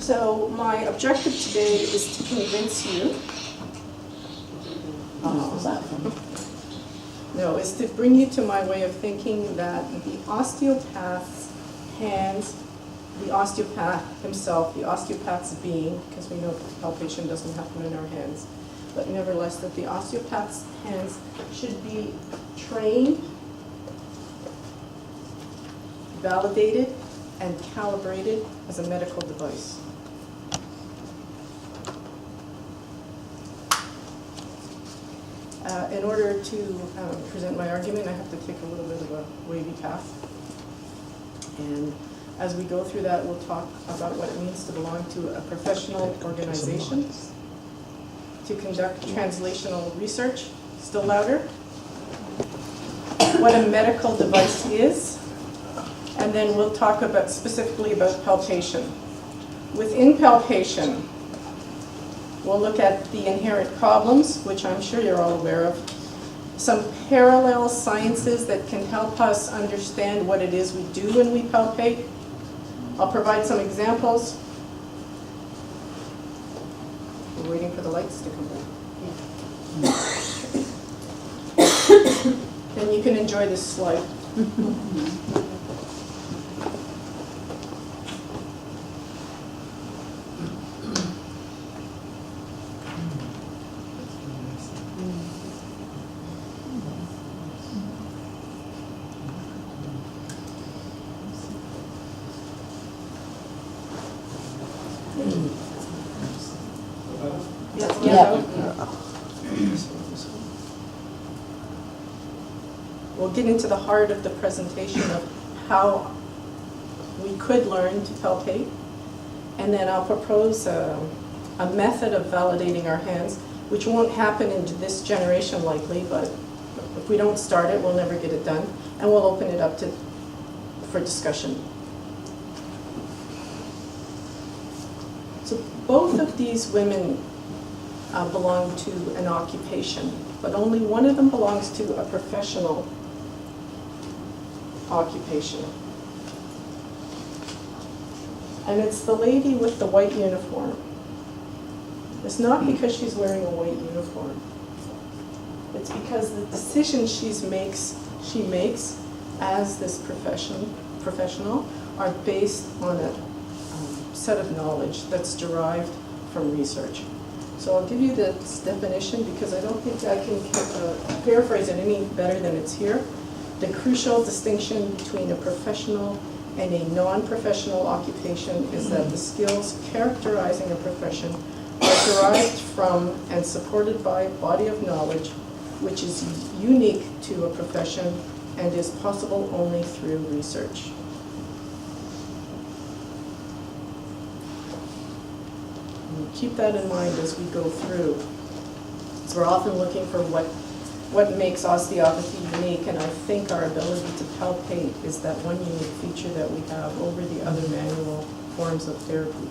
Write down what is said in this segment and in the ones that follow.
So my objective today is to convince you, is to bring you to my way of thinking that the osteopath's hands, the osteopath himself, the osteopath's being, because we know palpation doesn't happen in our hands, but nevertheless that the osteopath's hands should be trained, validated, and calibrated as a medical device. In order to present my argument, I have to take a little bit of a wavy path. And as we go through that, we'll talk about what it means to belong to a professional organization, to conduct translational research, still louder, what a medical device is, and then we'll talk about specifically about palpation. Within palpation, we'll look at the inherent problems, which I'm sure you're all aware of, some parallel sciences that can help us understand what it is we do when we palpate. I'll provide some examples. We're waiting for the lights to come back. Then you can enjoy this slide. We'll get into the heart of the presentation of how we could learn to palpate, and then I'll propose a method of validating our hands, which won't happen in this generation likely, but if we don't start it, we'll never get it done, and we'll open it up for discussion. So both of these women belong to an occupation, but only one of them belongs to a professional occupation. And it's the lady with the white uniform. It's not because she's wearing a white uniform. It's because the decisions she makes as this professional are based on a set of knowledge that's derived from research. So I'll give you this definition because I don't think I can paraphrase it any better than it's here. The crucial distinction between a professional and a non-professional occupation is that the skills characterizing a profession are derived from and supported by a body of knowledge which is unique to a profession and is possible only through research. Keep that in mind as we go through. So we're often looking for what makes osteopathy unique, and I think our ability to palpate is that one unique feature that we have over the other manual forms of therapy.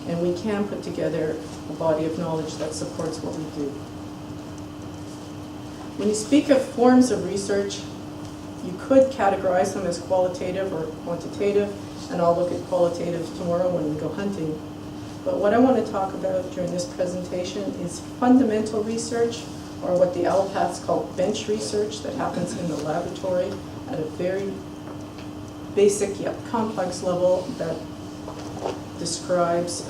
And we can put together a body of knowledge that supports what we do. When you speak of forms of research, you could categorize them as qualitative or quantitative, and I'll look at qualitative tomorrow when we go hunting. But what I want to talk about during this presentation is fundamental research, or what the allopaths call bench research, that happens in the laboratory at a very basic yet complex level that describes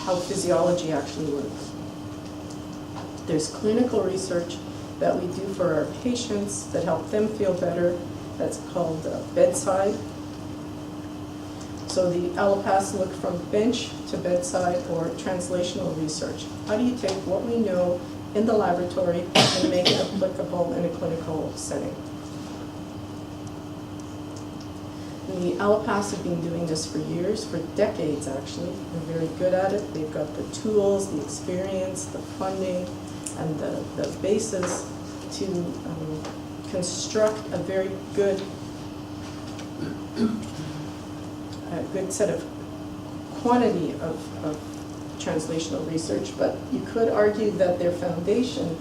how physiology actually works. There's clinical research that we do for our patients that help them feel better. That's called bedside. So the allopaths look from bench to bedside, or translational research. How do you take what we know in the laboratory and make it applicable in a clinical setting? The allopaths have been doing this for years, for decades actually. They're very good at it. They've got the tools, the experience, the funding, and the basis to construct a very good set of quantity of translational research, but you could argue that their foundation,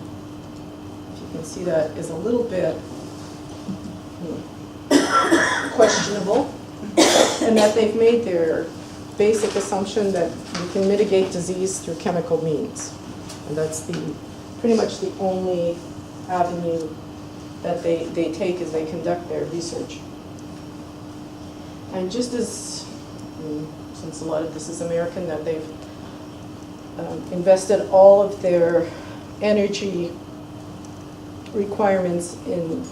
if you can see that, is a little bit questionable, and that they've made their basic assumption that we can mitigate disease through chemical means. And that's pretty much the only avenue that they take as they conduct their research. And just as, since a lot of this is American, that they've invested all of their energy requirements in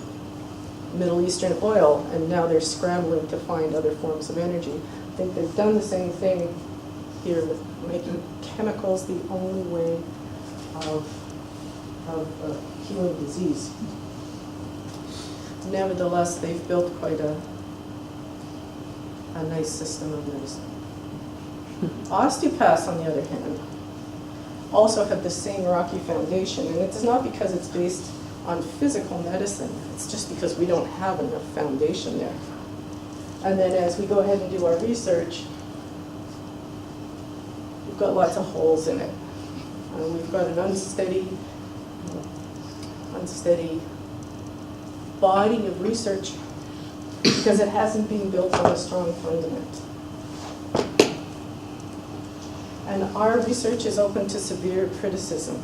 Middle Eastern oil, and now they're scrambling to find other forms of energy. I think they've done the same thing here with making chemicals the only way of healing disease. Nevertheless, they've built quite a nice system of medicine. Osteopaths, on the other hand, also have the same rocky foundation, and it's not because it's based on physical medicine, it's just because we don't have enough foundation there. And then as we go ahead and do our research, we've got lots of holes in it. We've got an unsteady body of research because it hasn't been built on a strong fundament. And our research is open to severe criticism.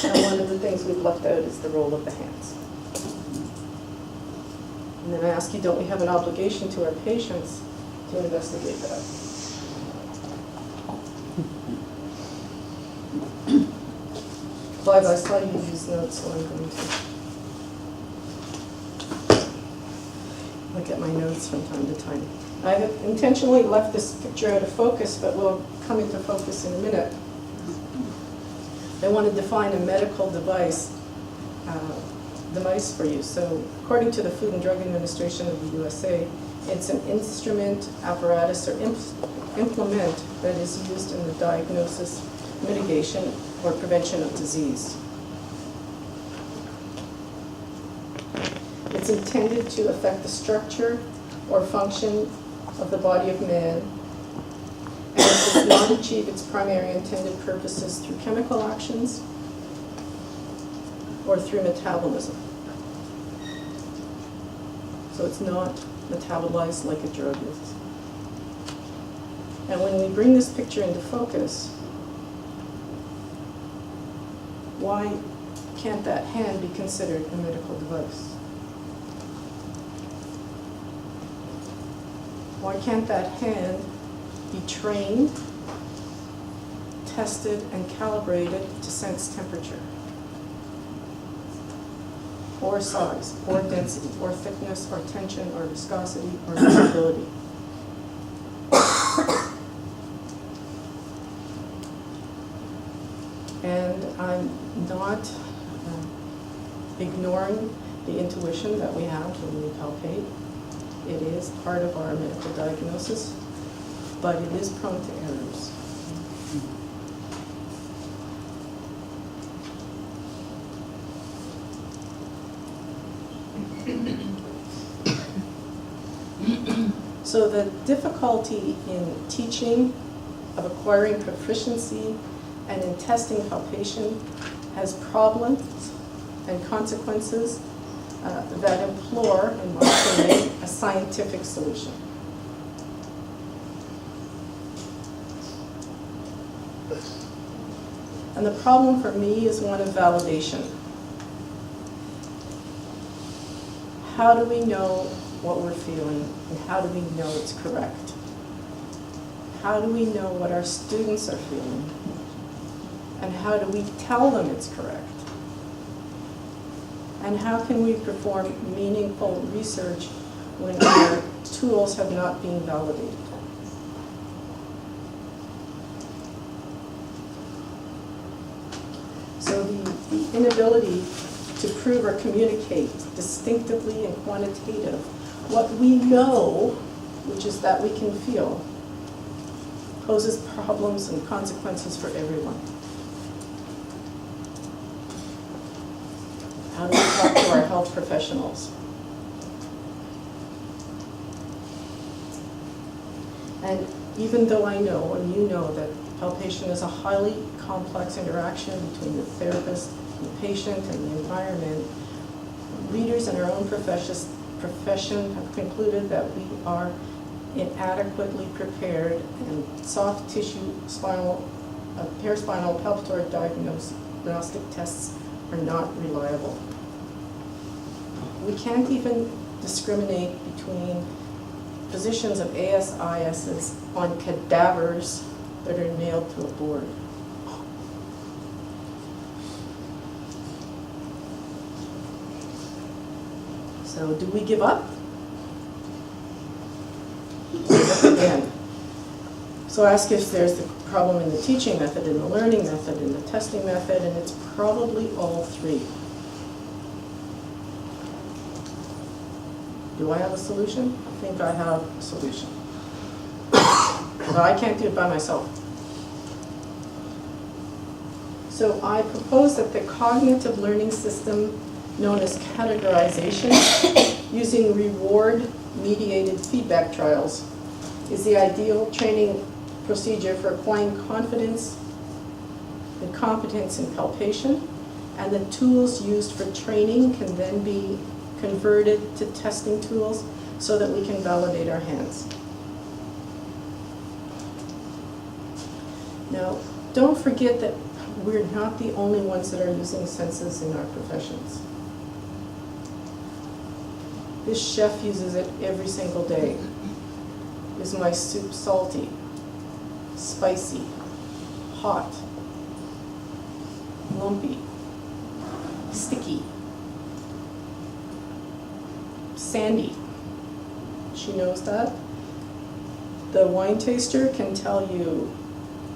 And one of the things we've left out is the role of the hands. And then I ask you, don't we have an obligation to our patients to investigate that? Clive, I saw you use notes, so I'm going to look at my notes from time to time. I have intentionally left this picture out of focus, but will come into focus in a minute. I want to define a medical device for you. So according to the Food and Drug Administration of the USA, it's an instrument, apparatus, or implement that is used in the diagnosis, mitigation, or prevention of disease. It's intended to affect the structure or function of the body of man, and it does not achieve its primary intended purposes through chemical actions or through metabolism. So it's not metabolized like a drug is. And when we bring this picture into focus, why can't that hand be considered a medical device? Why can't that hand be trained, tested, and calibrated to sense temperature, or size, or density, or thickness, or tension, or viscosity, or mobility? And I'm not ignoring the intuition that we have when we palpate. It is part of our medical diagnosis, but it is prone to errors. So the difficulty in teaching, of acquiring proficiency, and in testing palpation has problems and consequences that implore, in my opinion, a scientific solution. And the problem for me is one of validation. How do we know what we're feeling, and how do we know it's correct? How do we know what our students are feeling? And how do we tell them it's correct? And how can we perform meaningful research when our tools have not been validated? So the inability to prove or communicate distinctively and quantitative what we know, which is that we can feel, poses problems and consequences for everyone. How do we talk to our health professionals? And even though I know, and you know, that palpation is a highly complex interaction between the therapist, and the patient, and the environment, readers in our own profession have concluded that we are inadequately prepared and soft tissue spinal, paraspinal palpatory diagnostic tests are not reliable. We can't even discriminate between positions of ASISs on cadavers that are nailed to a board. So do we give up? Again. So ask if there's the problem in the teaching method, in the learning method, in the testing method, and it's probably all three. Do I have a solution? I think I have a solution. But I can't do it by myself. So I propose that the cognitive learning system known as categorization, using reward-mediated feedback trials, is the ideal training procedure for acquiring confidence and competence in palpation, and the tools used for training can then be converted to testing tools so that we can validate our hands. Now, don't forget that we're not the only ones that are using senses in our professions. This chef uses it every single day. Is my soup salty, spicy, hot, lumpy, sticky, sandy? She knows that. The wine taster can tell you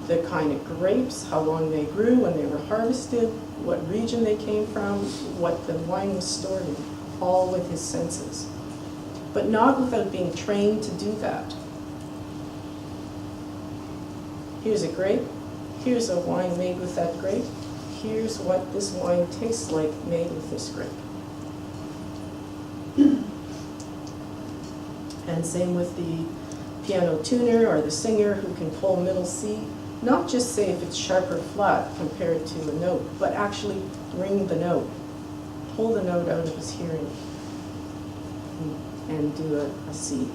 the kind of grapes, how long they grew, when they were harvested, what region they came from, what the wine was stored in, all with his senses. But not without being trained to do that. Here's a grape, here's a wine made with that grape, here's what this wine tastes like made with this grape. And same with the piano tuner or the singer who can pull middle C, not just say if it's sharp or flat compared to a note, but actually ring the note, pull the note out of his hearing and do a C.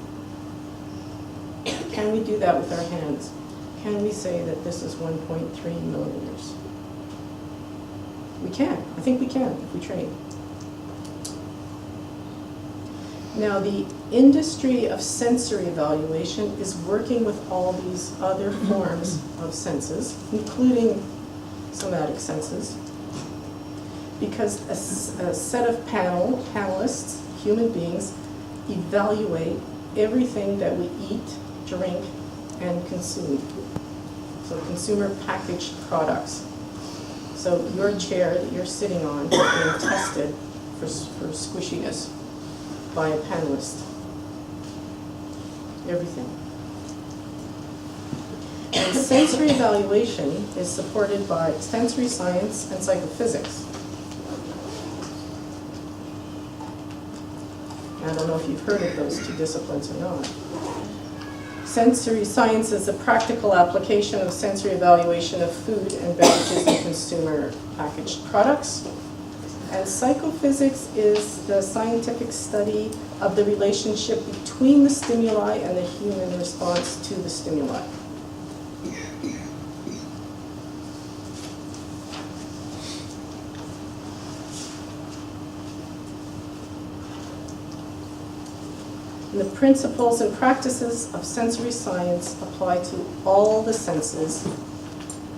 Can we do that with our hands? Can we say that this is 1.3 millimeters? We can. I think we can if we train. Now, the industry of sensory evaluation is working with all these other forms of senses, including somatic senses, because a set of panelists, human beings, evaluate everything that we eat, drink, and consume. So consumer packaged products. So your chair that you're sitting on is being tested for squishiness by a panelist. Everything. And sensory evaluation is supported by sensory science and psychophysics. I don't know if you've heard of those two disciplines or not. Sensory science is a practical application of sensory evaluation of food and beverages and consumer packaged products. And psychophysics is the scientific study of the relationship between the stimuli and the human response to the stimuli. And the principles and practices of sensory science apply to all the senses,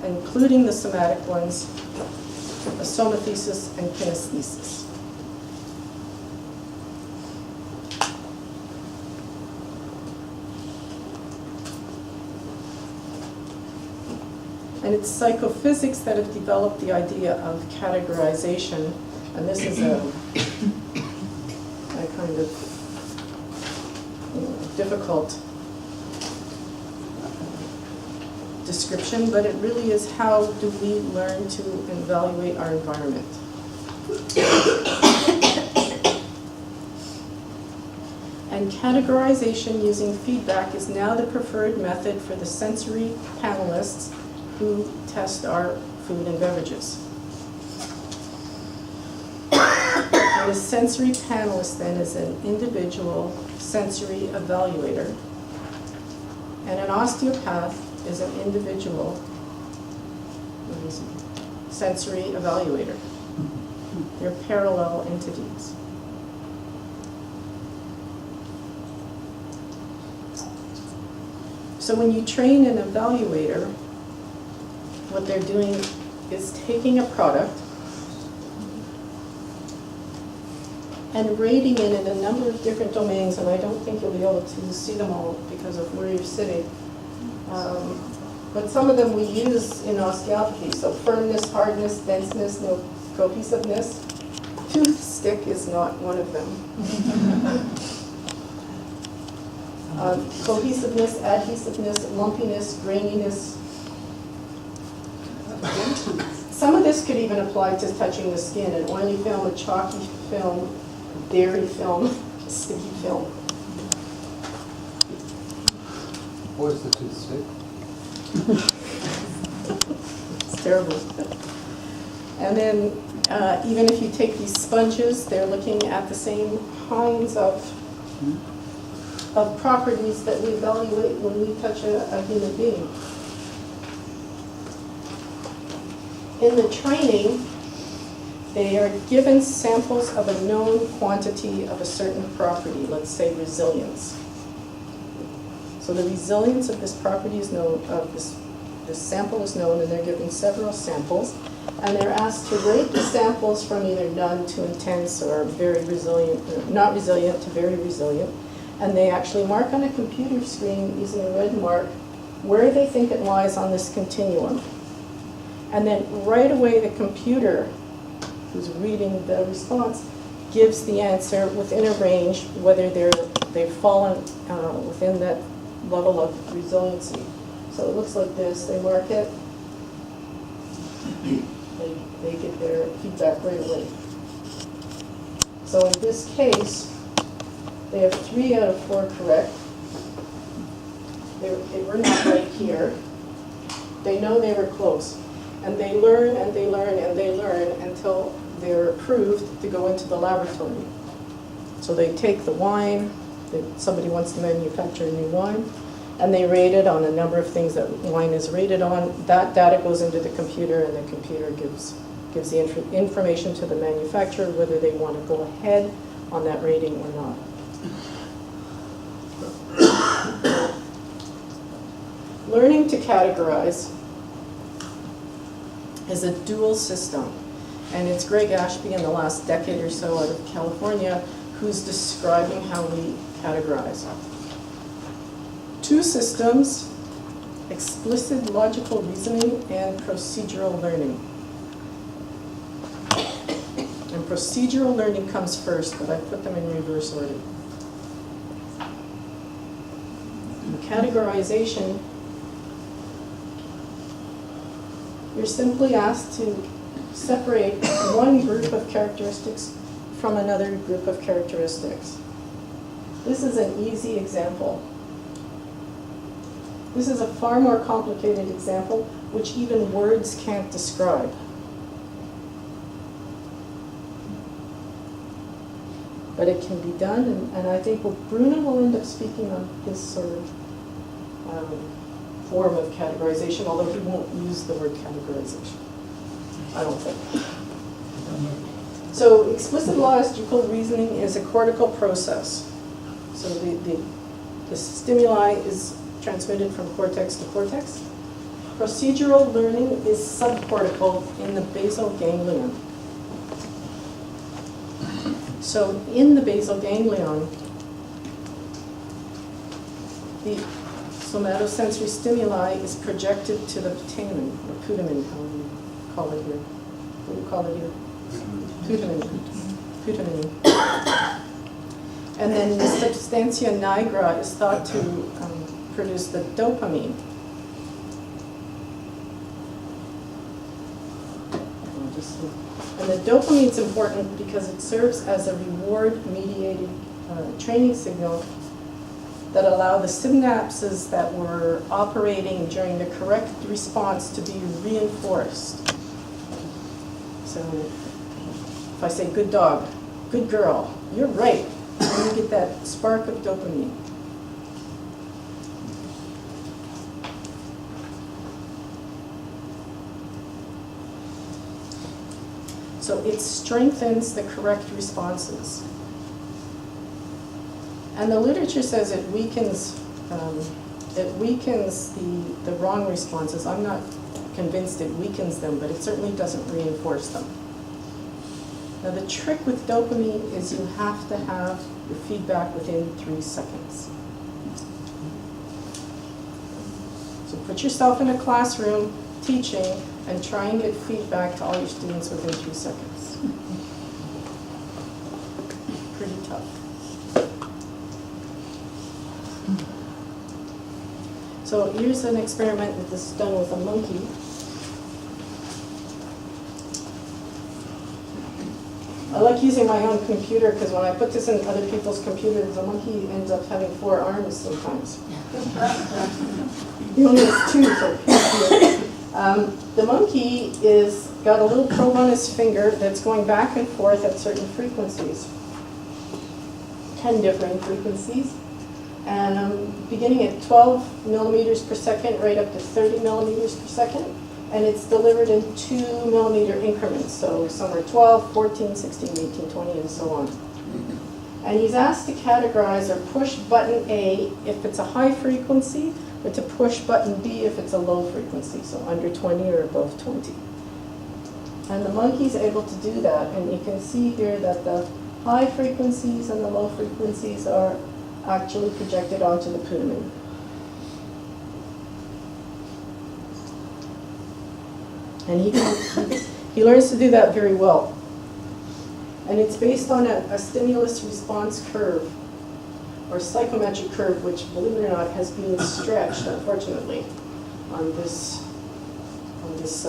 including the somatic ones, the somathesis and kinesthesis. And it's psychophysics that have developed the idea of categorization, and this is a kind of difficult description, but it really is how do we learn to evaluate our environment. And categorization using feedback is now the preferred method for the sensory panelists who test our food and beverages. And a sensory panelist then is an individual sensory evaluator. And an osteopath is an individual sensory evaluator. They're parallel entities. So when you train an evaluator, what they're doing is taking a product and rating it in a number of different domains, and I don't think you'll be able to see them all because of where you're sitting. But some of them we use in osteopathy, so firmness, hardness, denseness, no cohesiveness. Tooth stick is not one of them. Cohesiveness, adhesiveness, lumpiness, graininess. Some of this could even apply to touching the skin, an oily film, a chalky film, dairy film, sticky film. What's the tooth stick? It's terrible. And then even if you take these sponges, they're looking at the same kinds of properties that we evaluate when we touch a human being. In the training, they are given samples of a known quantity of a certain property, let's say resilience. So the resilience of this property is known, this sample is known, and they're given several samples, and they're asked to rate the samples from either none to intense or very resilient, or not resilient to very resilient, and they actually mark on a computer screen using a red mark where they think it lies on this continuum. And then right away the computer, who's reading the response, gives the answer within a range, whether they've fallen within that level of resiliency. So it looks like this. They mark it. They get their feedback right away. So in this case, they have 3 out of 4 correct. They were not right here. They know they were close. And they learn and they learn and they learn until they're approved to go into the laboratory. So they take the wine, somebody wants to manufacture a new wine, and they rate it on a number of things that wine is rated on. That data goes into the computer, and the computer gives the information to the manufacturer whether they want to go ahead on that rating or not. Learning to categorize is a dual system. And it's Greg Ashby in the last decade or so out of California who's describing how we categorize. 2 systems, explicit logical reasoning and procedural learning. And procedural learning comes first, but I put them in reverse order. In categorization, you're simply asked to separate one group of characteristics from another group of characteristics. This is an easy example. This is a far more complicated example, which even words can't describe. But it can be done, and I think Bruno will end up speaking on his sort of form of categorization, although he won't use the word categorization, I don't think. So explicit logical reasoning is a cortical process. So the stimuli is transmitted from cortex to cortex. Procedural learning is subcortical in the basal ganglion. So in the basal ganglion, the somatosensory stimuli is projected to the putamen, or putamen, how do you call it here? What do you call it here? Putamen. And then the substantia nigra is thought to produce the dopamine. And the dopamine is important because it serves as a reward-mediated training signal that allow the synapses that were operating during the correct response to be reinforced. So if I say good dog, good girl, you're right. And you get that spark of dopamine. So it strengthens the correct responses. And the literature says it weakens the wrong responses. I'm not convinced it weakens them, but it certainly doesn't reinforce them. Now the trick with dopamine is you have to have your feedback within 3 seconds. So put yourself in a classroom teaching and try and get feedback to all your students within 3 seconds. Pretty tough. So here's an experiment that is done with a monkey. I like using my own computer because when I put this in other people's computers, the monkey ends up having 4 arms sometimes. He only has 2, so the monkey is got a little probe on his finger that's going back and forth at certain frequencies, 10 different frequencies. And beginning at 12 millimeters per second, right up to 30 millimeters per second. And it's delivered in 2 millimeter increments. So some are 12, 14, 16, 18, 20, and so on. And he's asked to categorize or push button A if it's a high frequency, or to push button B if it's a low frequency, so under 20 or above 20. And the monkey's able to do that. And you can see here that the high frequencies and the low frequencies are actually projected onto the putamen. And he learns to do that very well. And it's based on a stimulus response curve, or psychometric curve, which, believe it or not, has been stretched, unfortunately, on this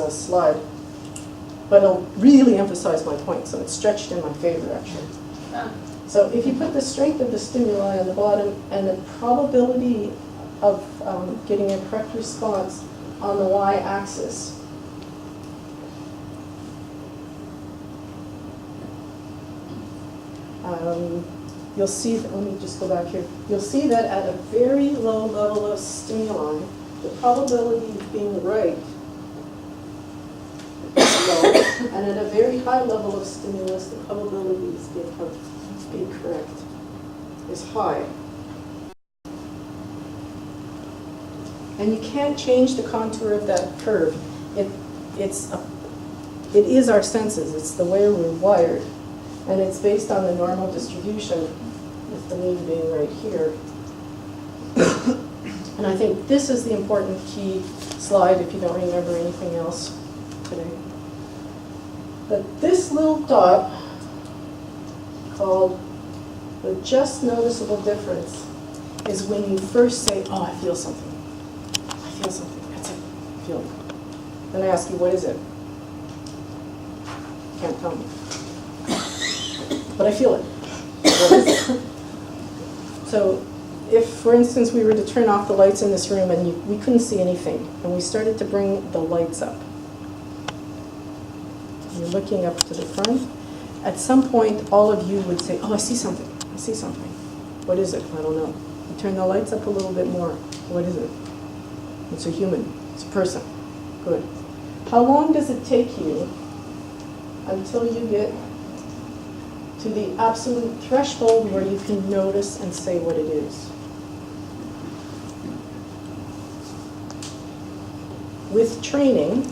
slide. But it'll really emphasize my point, so it's stretched in my favor, actually. So if you put the strength of the stimuli on the bottom and the probability of getting a correct response on the y-axis, you'll see, let me just go back here, you'll see that at a very low level of stimuli, the probability of being right is low, and at a very high level of stimulus, the probability of being correct is high. And you can't change the contour of that curve. It is our senses, it's the way we're wired. And it's based on the normal distribution, with the mean being right here. And I think this is the important key slide if you don't remember anything else today. But this little dot, called the just noticeable difference, is when you first say, oh, I feel something. I feel something. That's it. I feel it. Then I ask you, what is it? You can't tell me. But I feel it. What is it? So if, for instance, we were to turn off the lights in this room and we couldn't see anything, and we started to bring the lights up. You're looking up to the front. At some point, all of you would say, oh, I see something. I see something. What is it? I don't know. You turn the lights up a little bit more. What is it? It's a human. It's a person. Good. How long does it take you until you get to the absolute threshold where you can notice and say what it is? With training,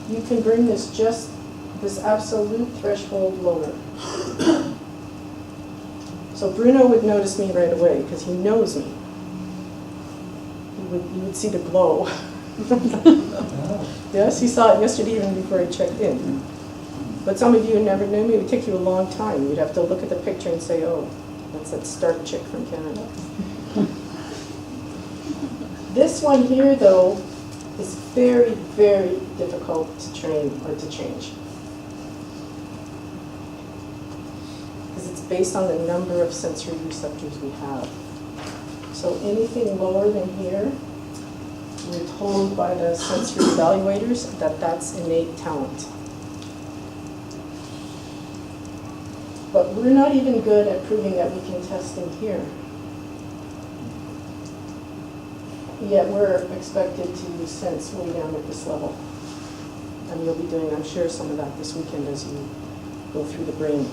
you can bring this absolute threshold lower. So Bruno would notice me right away because he knows me. You would see the glow. Yes, he saw it yesterday even before he checked in. But some of you who never knew me, it would take you a long time. You'd have to look at the picture and say, oh, that's that stark chick from Canada. This one here, though, is very, very difficult to train or to change. Because it's based on the number of sensory receptors we have. So anything lower than here, we're told by the sensory evaluators that that's innate talent. But we're not even good at proving that we can test in here. Yet we're expected to sense way down at this level. And you'll be doing, I'm sure, some of that this weekend as you go through the brain.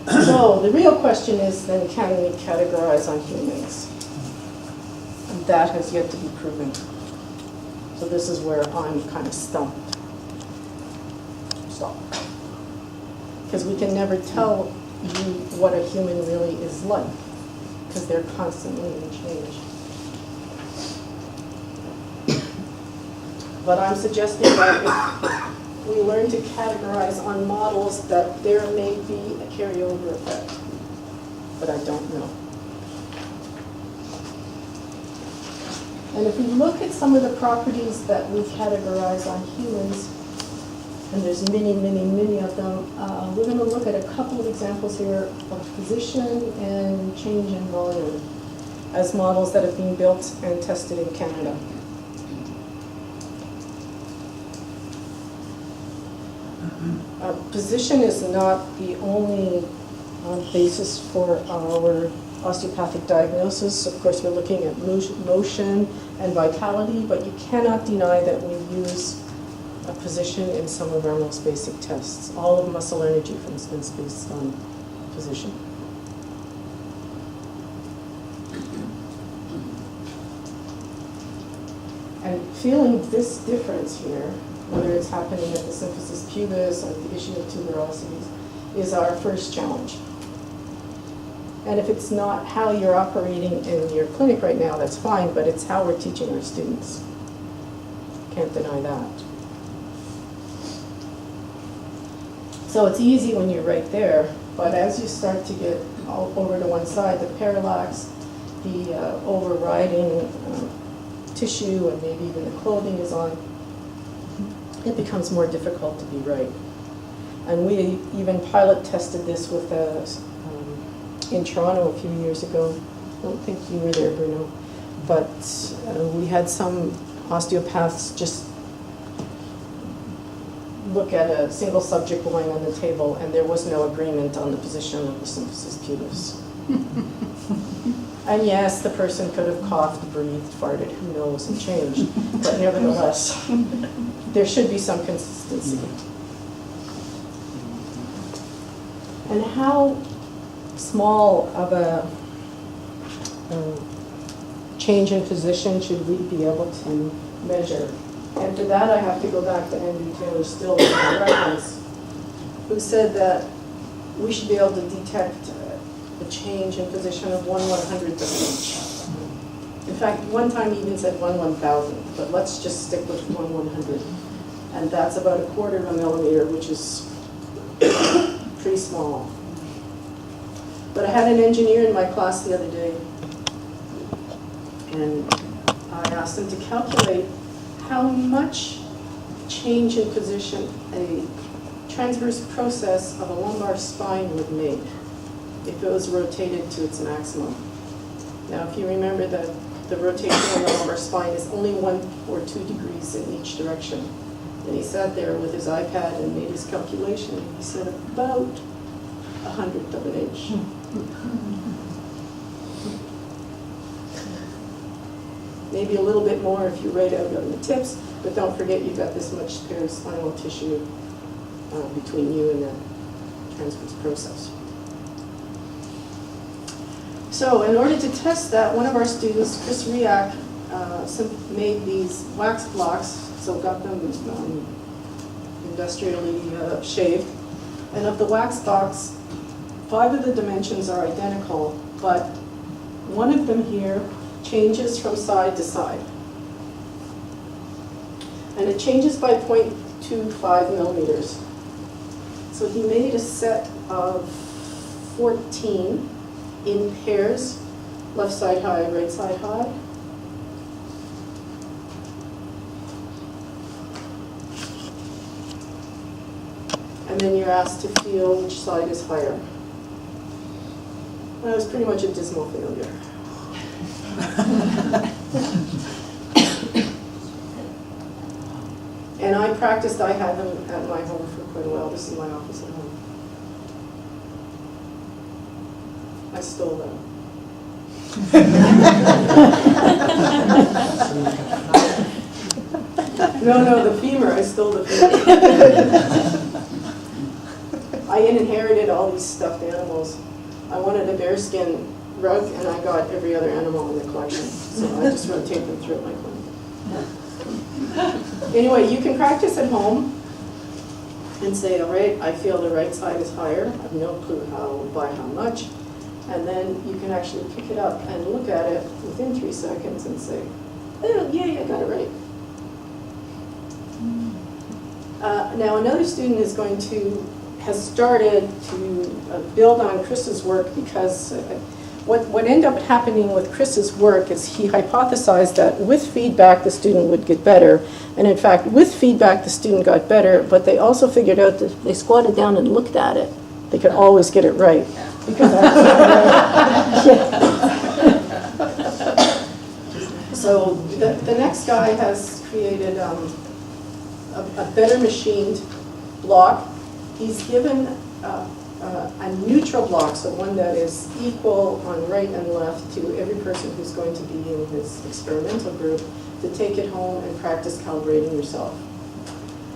So the real question is then, can we categorize on humans? And that has yet to be proven. So this is where I'm kind of stumped. Stop. Because we can never tell you what a human really is like, because they're constantly in change. But I'm suggesting that if we learn to categorize on models, that there may be a carryover effect, but I don't know. And if we look at some of the properties that we categorize on humans, and there's many, many, many of them, we're going to look at a couple of examples here of position and change in volume as models that have been built and tested in Canada. Position is not the only basis for our osteopathic diagnosis. Of course, we're looking at motion and vitality, but you cannot deny that we use a position in some of our most basic tests. All of muscle energy, for instance, based on position. And feeling this difference here, whether it's happening at the symphysis pubis or the issue of tuberosities, is our first challenge. And if it's not how you're operating in your clinic right now, that's fine, but it's how we're teaching our students. Can't deny that. So it's easy when you're right there, but as you start to get over to one side, the parallax, the overriding tissue, and maybe even the clothing is on, it becomes more difficult to be right. And we even pilot tested this with in Toronto a few years ago. I don't think you were there, Bruno, but we had some osteopaths just look at a single subject lying on the table, and there was no agreement on the position of the symphysis pubis. And yes, the person could have coughed, breathed, farted, who knows, and changed. But nevertheless, there should be some consistency. And how small of a change in position should we be able to measure? And for that, I have to go back to Andrew Taylor Still as my reference, who said that we should be able to detect a change in position of 1/100th of an inch. In fact, one time he even said 1/1000th, but let's just stick with 1/100th. And that's about 1/4 of a millimeter, which is pretty small. But I had an engineer in my class the other day, and I asked him to calculate how much change in position a transverse process of a lumbar spine would make if it was rotated to its maximum. Now, if you remember that the rotation of the lumbar spine is only 1 or 2 degrees in each direction. And he sat there with his iPad and made his calculation. He said about 1/100th of an inch. Maybe a little bit more if you write out on the tips, but don't forget you've got this much spinal tissue between you and the transverse process. So in order to test that, one of our students, Chris Riak, made these wax blocks, so got them industrially shaved. And of the wax blocks, 5 of the dimensions are identical, but one of them here changes from side to side. And it changes by 0.25 millimeters. So he made a set of 14 in pairs, left side high, right side high. And then you're asked to feel which side is higher. That was pretty much a dismal failure. And I practiced, I had them at my home for quite a while. This is my office at home. I stole them. No, the femur. I stole the femur. I inherited all these stuffed animals. I wanted a bearskin rug, and I got every other animal in the collection. So I just rotate them throughout my clinic. Anyway, you can practice at home and say, all right, I feel the right side is higher. I have no clue by how much. And then you can actually pick it up and look at it within 3 seconds and say, oh, yeah, I got it right. Now another student has started to build on Chris's work, because what ended up happening with Chris's work is he hypothesized that with feedback the student would get better. And in fact, with feedback the student got better, but they also figured out that if they squatted down and looked at it, they could always get it right. Because so the next guy has created a better machined block. He's given a neutral block, so one that is equal on right and left to every person who's going to be in his experimental group, to take it home and practice calibrating yourself.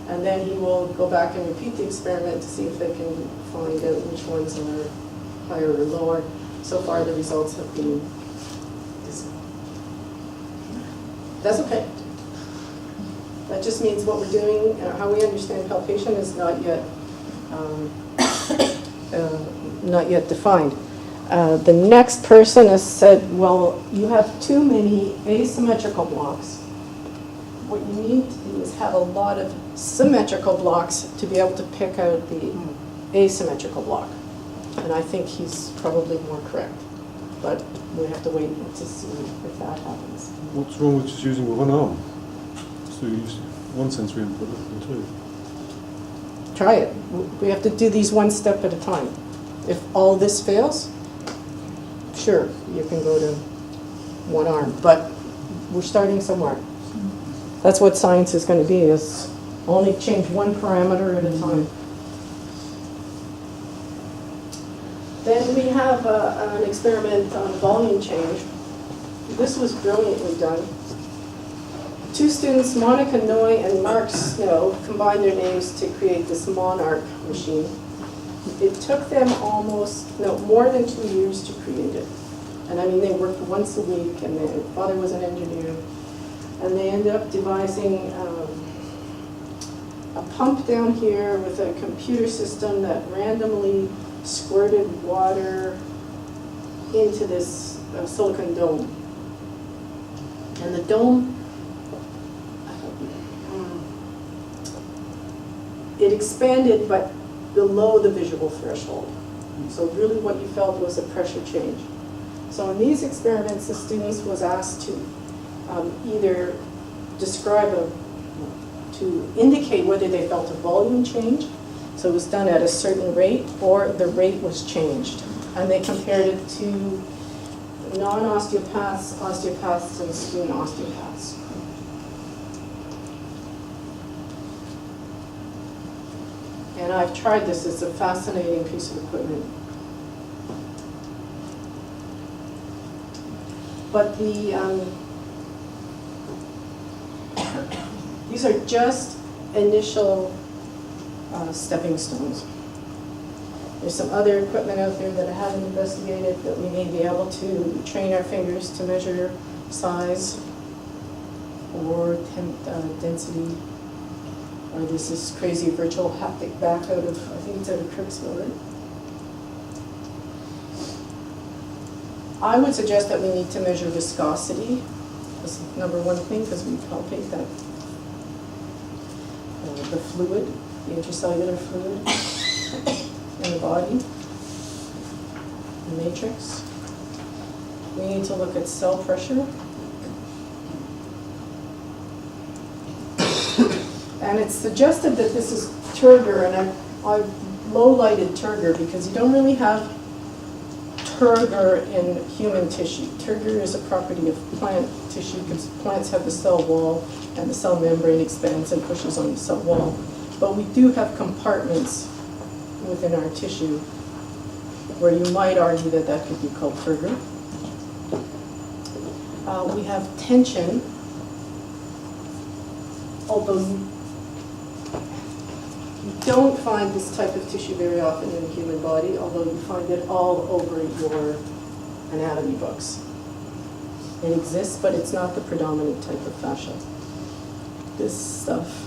And then he will go back and repeat the experiment to see if they can find out which ones are higher or lower. So far the results have been dismal. That's okay. That just means what we're doing, how we understand palpation is not yet defined. The next person has said, well, you have too many asymmetrical blocks. What you need to do is have a lot of symmetrical blocks to be able to pick out the asymmetrical block. And I think he's probably more correct. But we have to wait to see if that happens. What's wrong with just using one arm? So you use one sensory input rather than two. Try it. We have to do these one step at a time. If all this fails, sure, you can go to one arm. But we're starting somewhere. That's what science is going to be, is only change one parameter at a time. Then we have an experiment on volume change. This was brilliantly done. 2 students, Monica Noy and Mark Snow, combined their names to create this Monarch machine. It took them more than 2 years to create it. And I mean, they worked once a week, and their father was an engineer. And they ended up devising a pump down here with a computer system that randomly squirted water into this silicon dome. And the dome, it expanded but below the visual threshold. So really what you felt was a pressure change. So in these experiments, the students was asked to either to indicate whether they felt a volume change. So it was done at a certain rate, or the rate was changed. And they compared it to non-osteopaths, osteopaths, and student osteopaths. And I've tried this. It's a fascinating piece of equipment. But these are just initial stepping stones. There's some other equipment out there that I haven't investigated that we may be able to train our fingers to measure size or density. Or this is crazy virtual haptic back out of, I think it's out of Kirksville, right? I would suggest that we need to measure viscosity as number one thing, because we palpate that. The fluid, the intracellular fluid in the body, the matrix. We need to look at cell pressure. And it's suggested that this is turgor, and I've low-lighted turgor because you don't really have turgor in human tissue. Turgor is a property of plant tissue because plants have the cell wall and the cell membrane expands and pushes on the cell wall. But we do have compartments within our tissue where you might argue that that could be called turgor. We have tension, although you don't find this type of tissue very often in the human body, although you find it all over your anatomy books. It exists, but it's not the predominant type of fascia. This stuff,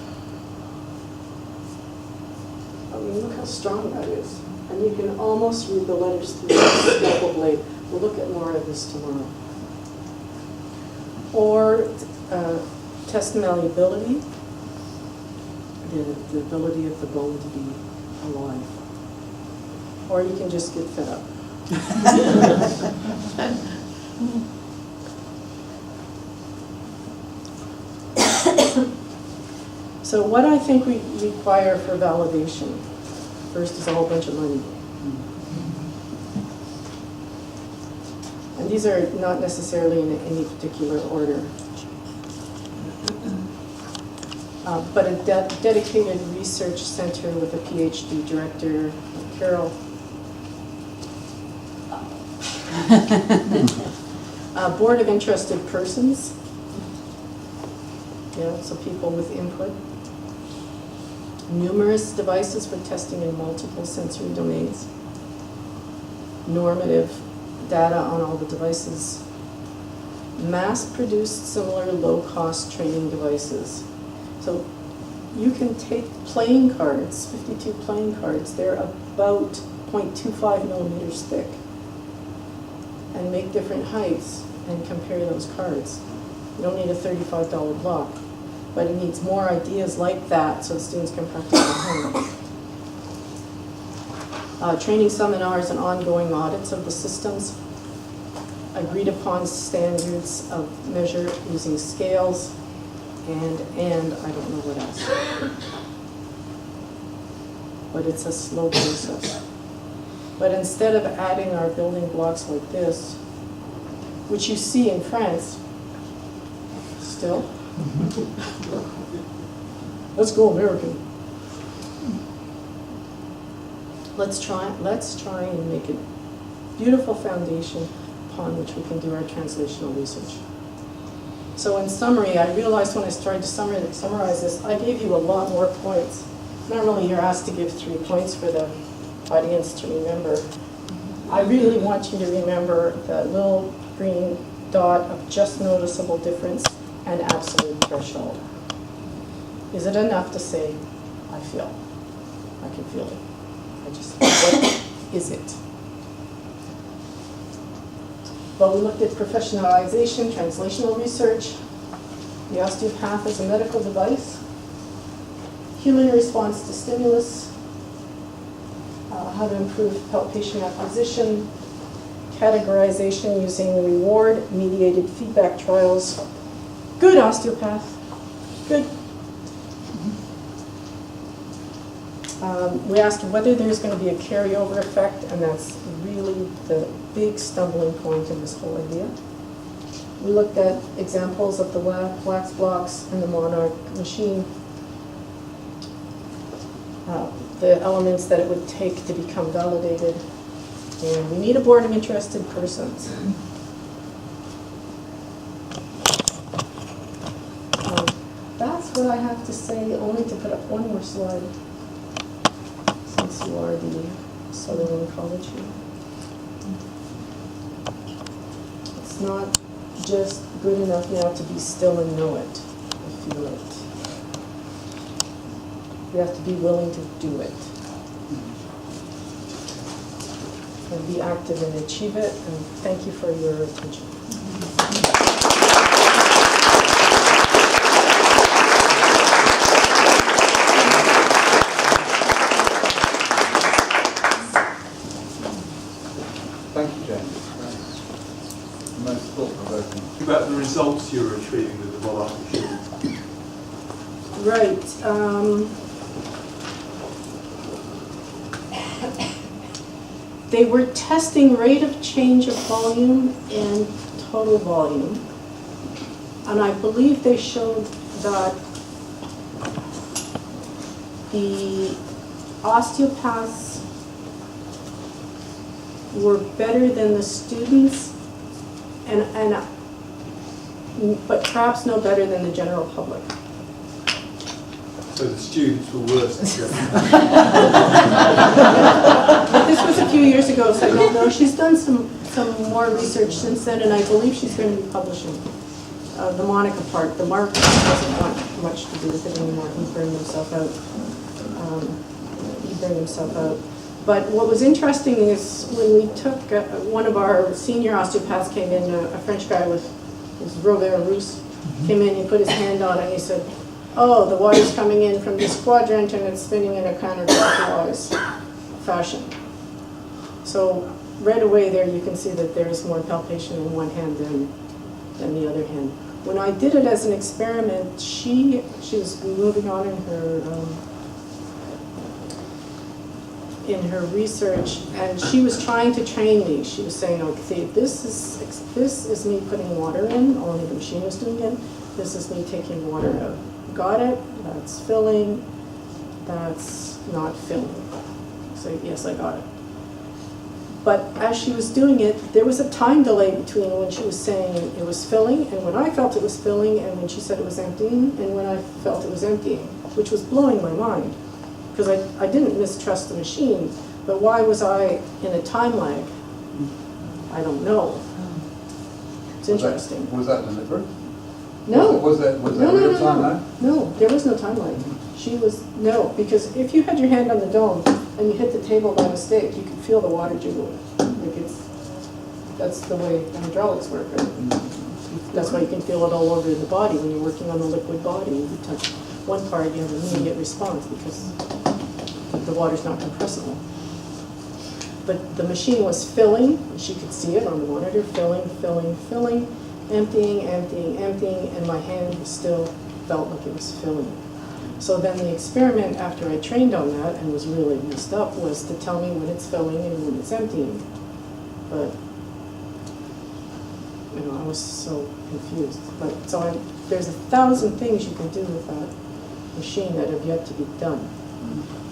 I mean, look how strong that is. And you can almost read the letters through the scalpel blade. We'll look at more of this tomorrow. Or test malleability, the ability of the bone to be alive. Or you can just get fed up. So what I think we require for validation, first is a whole bunch of money. And these are not necessarily in any particular order. But a dedicated research center with a PhD director, Carol. A board of interested persons. Yeah, so people with input. Numerous devices for testing in multiple sensory domains. Normative data on all the devices. Mass-produced similar low-cost training devices. So you can take playing cards, 52 playing cards, they're about 0.25 millimeters thick, and make different heights and compare those cards. You don't need a $35 block, but it needs more ideas like that so students can practice at home. Training seminars and ongoing audits of the systems. Agreed upon standards of measure using scales, and I don't know what else. But it's a slow process. But instead of adding our building blocks like this, which you see in France, still, let's go American. Let's try and make a beautiful foundation upon which we can do our translational research. So in summary, I realized when I started to summarize this, I gave you a lot more points. Normally you're asked to give 3 points for the audience to remember. I really want you to remember the little green dot of just noticeable difference and absolute threshold. Is it enough to say, I feel? I can feel it. What is it? Well, we looked at professionalization, translational research, the osteopath as a medical device, human response to stimulus, how to improve palpation acquisition, categorization using reward-mediated feedback trials. Good, osteopath. Good. We asked whether there's going to be a carryover effect, and that's really the big stumbling point in this whole idea. We looked at examples of the wax blocks and the Monarch machine, the elements that it would take to become validated, and we need a board of interested persons. That's what I have to say, only to put up one more slide, since you are the Sutherland College here. It's not just good enough now to be still and know it, I feel it. You have to be willing to do it. And be active and achieve it, and thank you for your attention. Thank you, James. Most thought-provoking. About the results you were achieving with the Monarch machine. Right. They were testing rate of change of volume and total volume. And I believe they showed that the osteopaths were better than the students, but perhaps no better than the general public. So the students were worse than Japan. But this was a few years ago, so I don't know. She's done some more research since then, and I believe she's going to be publishing the Monica part. The Mark doesn't want much to do with it anymore. He burned himself out. But what was interesting is when we took, one of our senior osteopaths came in, a French guy with his Robert Rousse, came in, he put his hand on it, and he said, oh, the water's coming in from this quadrant and it's spinning in a counterclockwise fashion. So right away there you can see that there's more palpation in one hand than the other hand. When I did it as an experiment, she was moving on in her research, and she was trying to train me. She was saying, okay, this is me putting water in, only the machine was doing it. This is me taking water out. Got it? That's filling. That's not filling. So yes, I got it. But as she was doing it, there was a time delay between when she was saying it was filling and when I felt it was filling, and when she said it was emptying and when I felt it was emptying, which was blowing my mind. Because I didn't mistrust the machine, but why was I in a time lag? I don't know. It's interesting. Was that deliberate? No. Was that real time lag? No, there was no time lag. No, because if you had your hand on the dome and you hit the table by mistake, you could feel the water jiggling. That's the way hydraulics work. Right? That's why you can feel it all over the body when you're working on a liquid body. You touch one part, you have an immediate response because the water's not compressible. But the machine was filling, she could see it on the monitor, filling, emptying, and my hand still felt like it was filling. So then the experiment, after I trained on that and was really messed up, was to tell me when it's filling and when it's emptying. But, I was so confused. But there's 1,000 things you can do with that machine that have yet to be done.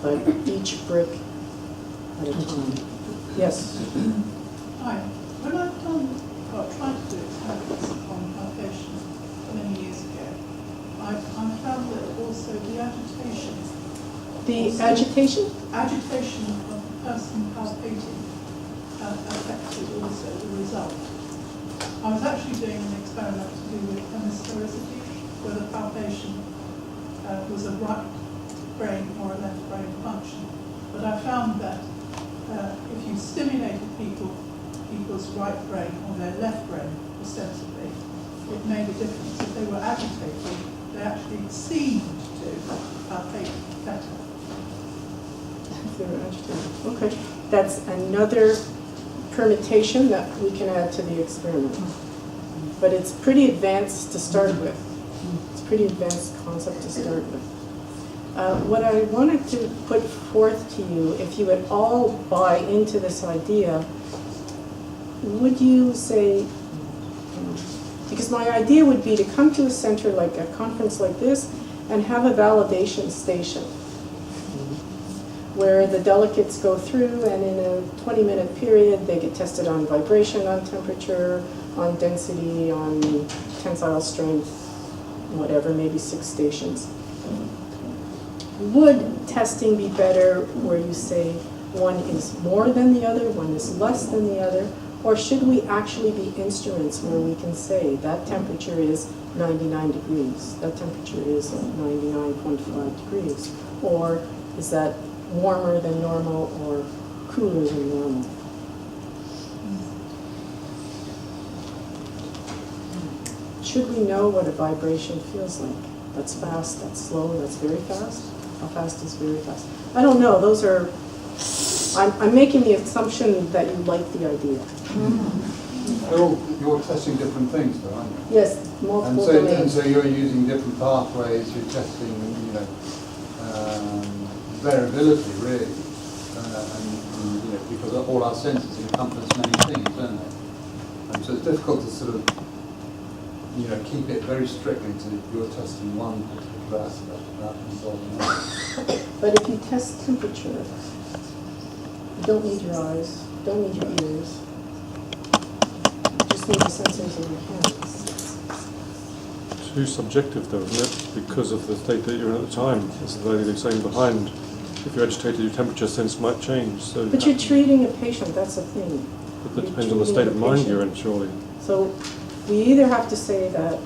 But each brick at a time. Yes? Hi. When I've tried to do experiments on palpation many years ago, I found that also the agitation. The agitation? Agitation of the person palpating affected also the result. I was actually doing an experiment to do with hemisphericity, where the palpation was a right brain or a left brain function. But I found that if you stimulated people's right brain or their left brain ostensibly, it made a difference. If they were agitated, they actually seemed to palpate better. If they were agitated. Okay. That's another permutation that we can add to the experiment. But it's pretty advanced to start with. It's a pretty advanced concept to start with. What I wanted to put forth to you, if you would all buy into this idea, would you say, because my idea would be to come to a center like a conference like this and have a validation station where the delegates go through, and in a 20-minute period they get tested on vibration, on temperature, on density, on tensile strength, whatever, maybe 6 stations. Would testing be better where you say one is more than the other, one is less than the other, or should we actually be instruments where we can say that temperature is 99 degrees, that temperature is 99.5 degrees, or is that warmer than normal or cooler than normal? Should we know what a vibration feels like? That's fast, that's slow, that's very fast? How fast is very fast? I don't know. Those are, I'm making the assumption that you like the idea. You're testing different things though, aren't you? Yes, multiple domains. And so you're using different pathways, you're testing, variability really. and, you know, because all our senses encompass many things, don't they? And so it's difficult to sort of, you know, keep it very strictly to you're testing one particular aspect of that involving another. But if you test temperature, you don't need your eyes, don't need your ears. You just need the sensors in your hands. Too subjective though, isn't it? Because of the state that you're in at the time. As the lady was saying behind, if you're agitated, your temperature sense might change. So But you're treating a patient, that's the thing. but that You're depends on the treating state a of mind patient. you're in, surely. So we either have to say that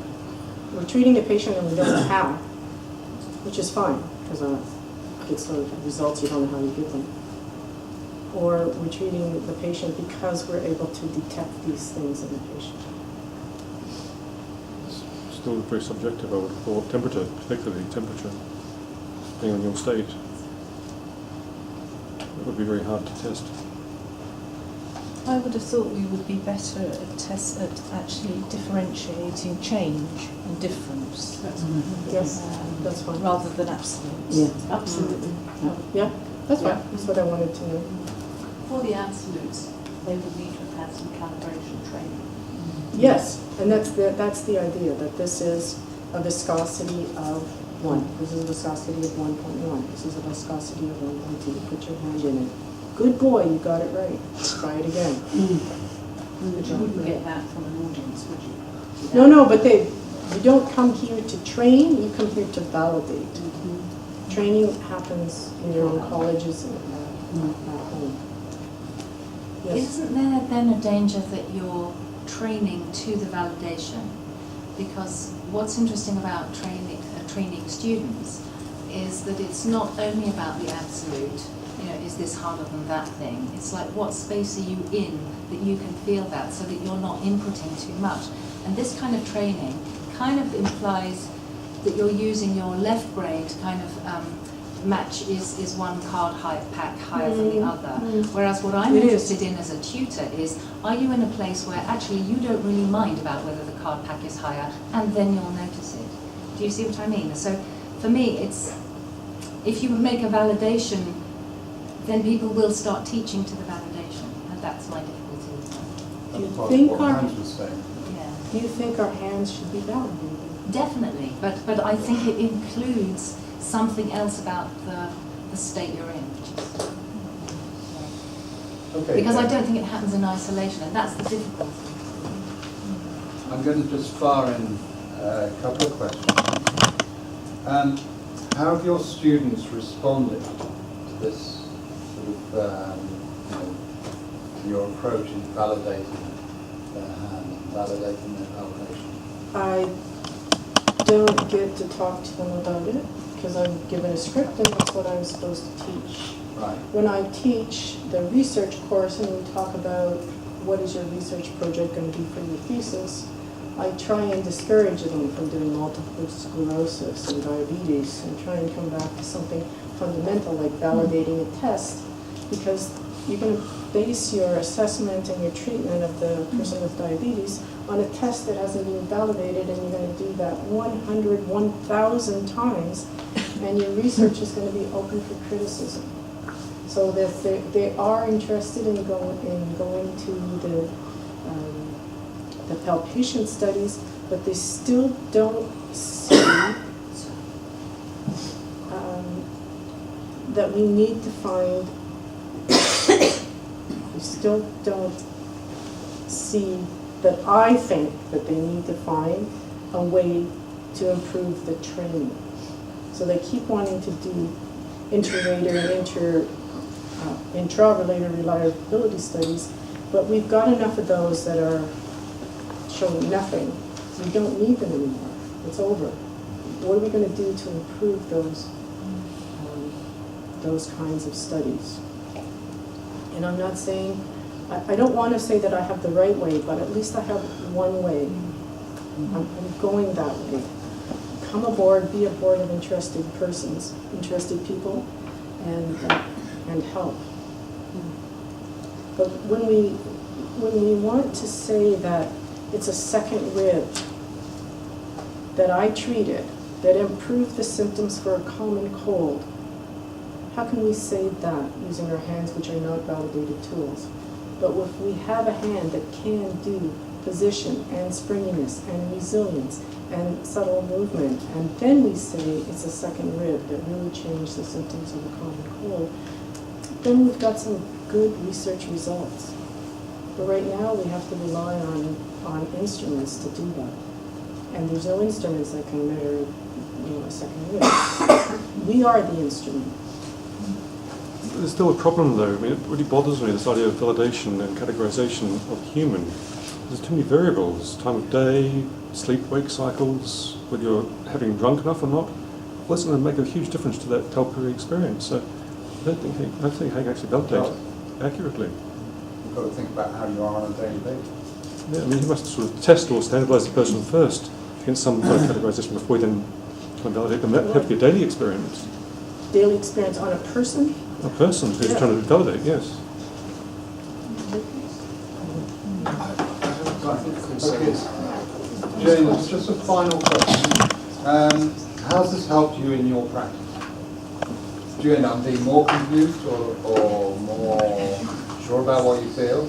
we're treating a patient and we don't know how, which is fine, because it's the results you don't know how you give them. Or we're treating the patient because we're able to detect these things in the patient. It's still very subjective, I would have thought. Temperature, particularly temperature, depending on your state. It would be very hard to test. I would have thought we would be better at actually differentiating change and difference. Yes, that's fine. Rather than absolutes. Yeah, absolutely. Yeah, that's Yeah. fine, that's what I wanted to know. For the absolutes, they would need to have had some calibration training. Yes, and that's the idea, that this is a viscosity of 1. This is a viscosity of 1.1. This is a viscosity of 1.2. Put your hand in it. Good boy, you got it right. Try it again. But you wouldn't get that from an audience, would you? No, but you don't come here to train, you come here to validate. Training happens in your own colleges and at home. Yes. Isn't there then a danger that you're training to the validation? Because what's interesting about training students is that it's not only about the absolute, you know, is this harder than that thing? It's like, what space are you in that you can feel that, so that you're not inputting too much? And this kind of training kind of implies that you're using your left brain to kind of match, is one card pack higher than the other. Whereas what I'm It is. interested in as a tutor is, are you in a place where actually you don't really mind about whether the card pack is higher, and then you'll notice it? Do you see what I mean? So for me, it's, if you make a validation, then people will start teaching to the validation, and that's my difficulty. Do you That's what think our- Hans was saying. Yeah, Do you think our hands should be validated? definitely, but I think it includes something else about the state you're in. Okay. Because I don't think it happens in isolation, and that's the difficulty. I'm going to just fire in a couple of questions. How have your students responded to this sort of, you know, to your approach in validating their hand, validating their palpation? I don't get to talk to them about it because I'm given a script and that's what I'm supposed to teach. Right. When I teach the research course and we talk about what is your research project going to be for your thesis, I try and discourage them from doing multiple sclerosis and diabetes and try and come back to something fundamental like validating a test, because you're going to base your assessment and your treatment of the person with diabetes on a test that hasn't been validated, and you're going to do that 100, 1,000 times, and your research is going to be open for criticism. So that they are interested in going to the palpation studies, but they still don't see that we need to find, we still don't see that I think that they need to find a way to improve the training. So they keep wanting to do inter-rater and intra-relator reliability studies, but we've got enough of those that are showing nothing. We don't need them anymore. It's over. What are we going to do to improve those kinds of studies? And I'm not saying, I don't want to say that I have the right way, but at least I have one way. I'm going that way. Come aboard, be a board of interested persons, interested people, and help. But when we want to say that it's a second rib that I treated that improved the symptoms for a common cold, how can we say that using our hands, which are not validated tools? But if we have a hand that can do position and springiness and resilience and subtle movement, and then we say it's a second rib that really changed the symptoms of a common cold, then we've got some good research results. But right now we have to rely on instruments to do that. And there's no instruments that can measure, a second rib. We are the instrument. There's still a problem though. I mean, it really bothers me, this idea of validation and categorization of human. There's too many variables: time of day, sleep-wake cycles, whether you're having drunk enough or not. Well, that's going to make a huge difference to that palpatory experience. So I don't think he can actually validate accurately. You've got to think about how you are on a daily basis. Yeah, I mean, he must sort of test or standardize the person first against some kind of categorization before he then can validate them. That would have to be a daily experience. Daily experience on a person? A person who's trying to validate, yes. Okay. James, just a final question. How's this helped you in your practice? Do you end up being more confused or more sure about what you feel?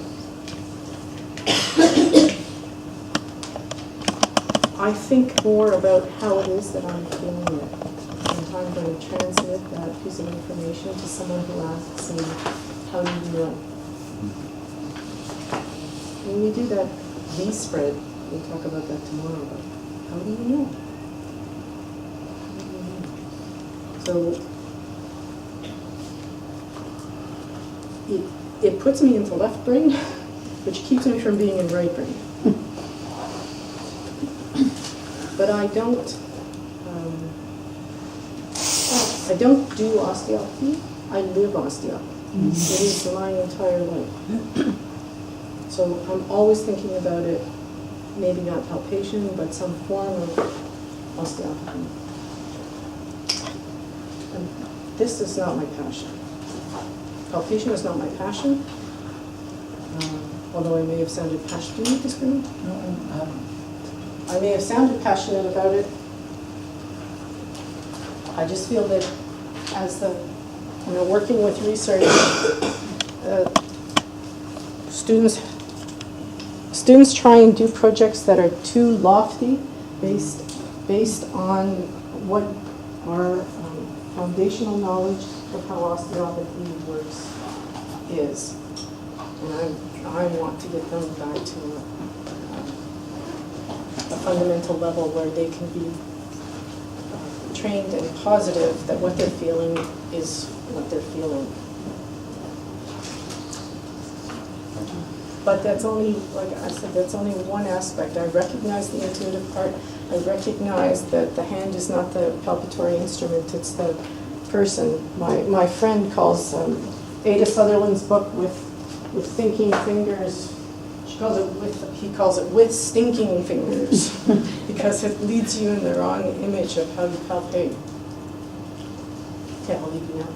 I think more about how it is that I'm feeling it. And I'm going to transmit that piece of information to someone who asks me, how do you know? When we do that V-spread, we'll talk about that tomorrow, but how do you know? How do you know? So it puts me into left brain, which keeps me from being in right brain. But I don't do osteopathy. I live osteopathy. It is my entire life. So I'm always thinking about it, maybe not palpation, but some form of osteopathy. And this is not my passion. Palpation is not my passion, although I may have sounded passionate. Do you disagree? No, I haven't. I may have sounded passionate about it. I just feel that as working with research, students try and do projects that are too lofty, based on what our foundational knowledge of how osteopathy works is. And I want to get them back to a fundamental level where they can be trained and positive that what they're feeling is what they're feeling. But that's only, like I said, that's only one aspect. I recognize the intuitive part. I recognize that the hand is not the palpatory instrument, it's the person. My friend calls Ada Sutherland's book with thinking fingers. He calls it with stinking fingers because it leads you in the wrong image of how you palpate. Okay, I'll leave you now.